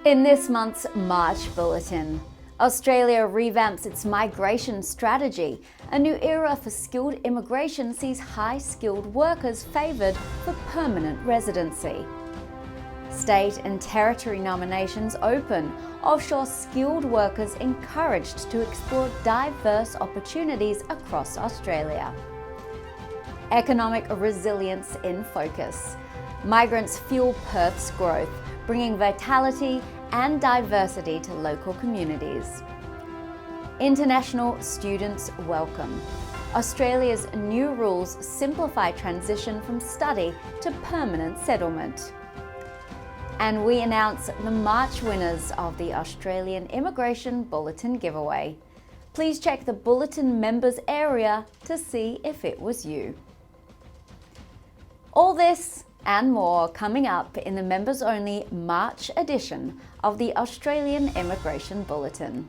In this month's March Bulletin, Australia revamps its migration strategy. A new era for skilled immigration sees high-skilled workers favoured for permanent residency. State and territory nominations open. Offshore skilled workers encouraged to explore diverse opportunities across Australia. Economic resilience in focus. Migrants fuel Perth's growth, bringing vitality and diversity to local communities. International students welcome. Australia's new rules simplify transition from study to permanent settlement. And we announce the March winners of the Australian Immigration Bulletin giveaway. Please check the Bulletin members area to see if it was you. All this and more coming up in the members-only March edition of the Australian Immigration Bulletin.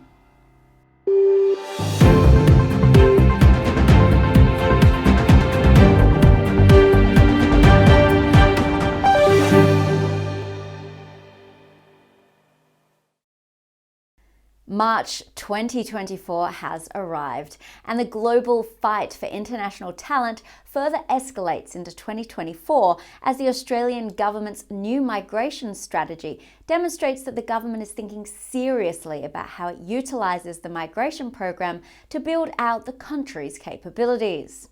March 2024 has arrived, and the global fight for international talent further escalates into 2024 as the Australian government's new migration strategy demonstrates that the government is thinking seriously about how it utilises the migration program to build out the country's capabilities.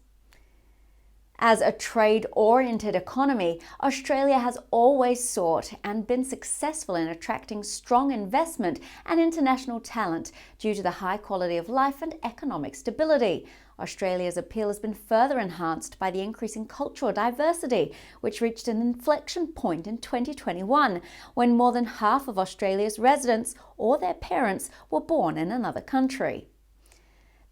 As a trade-oriented economy, Australia has always sought and been successful in attracting strong investment and international talent due to the high quality of life and economic stability. Australia's appeal has been further enhanced by the increasing cultural diversity, which reached an inflection point in 2021, when more than half of Australia's residents or their parents were born in another country.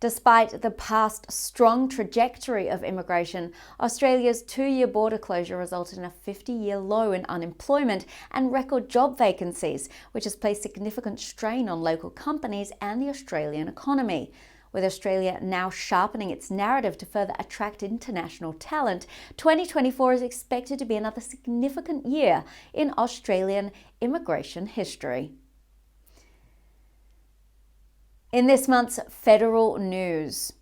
Despite the past strong trajectory of immigration, Australia's two-year border closure resulted in a 50-year low in unemployment and record job vacancies, which has placed significant strain on local companies and the Australian economy. With Australia now sharpening its narrative to further attract international talent, 2024 is expected to be another significant year in Australian immigration history. In this month's federal news,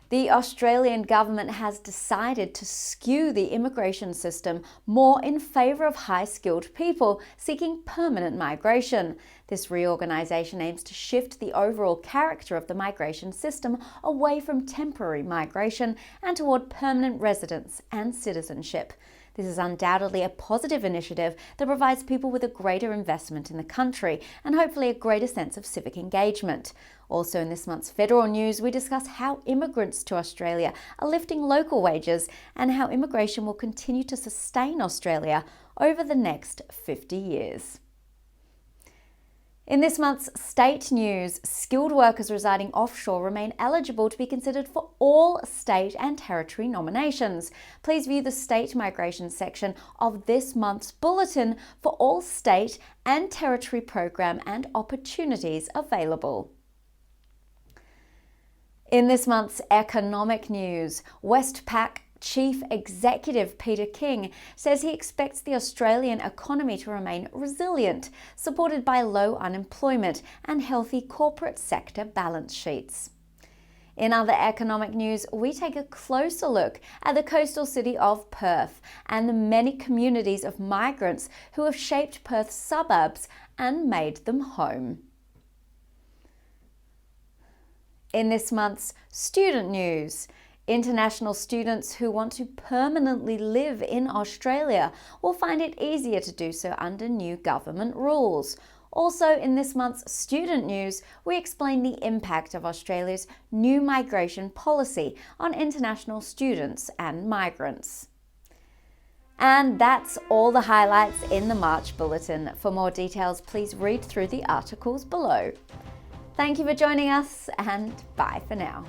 the Australian government has decided to skew the immigration system more in favour of high-skilled people seeking permanent migration. This reorganisation aims to shift the overall character of the migration system away from temporary migration and toward permanent residence and citizenship. This is undoubtedly a positive initiative that provides people with a greater investment in the country and hopefully a greater sense of civic engagement. Also in this month's federal news, we discuss how immigrants to Australia are lifting local wages and how immigration will continue to sustain Australia over the next 50 years. In this month's state news, skilled workers residing offshore remain eligible to be considered for all state and territory nominations. Please view the state migration section of this month's bulletin for all state and territory program and opportunities available. In this month's economic news, Westpac Chief Executive Peter King says he expects the Australian economy to remain resilient, supported by low unemployment and healthy corporate sector balance sheets. In other economic news, we take a closer look at the coastal city of Perth and the many communities of migrants who have shaped Perth's suburbs and made them home. In this month's student news, international students who want to permanently live in Australia will find it easier to do so under new government rules. Also in this month's student news, we explain the impact of Australia's new migration policy on international students and migrants. And that's all the highlights in the March Bulletin. For more details, please read through the articles below. Thank you for joining us, and bye for now.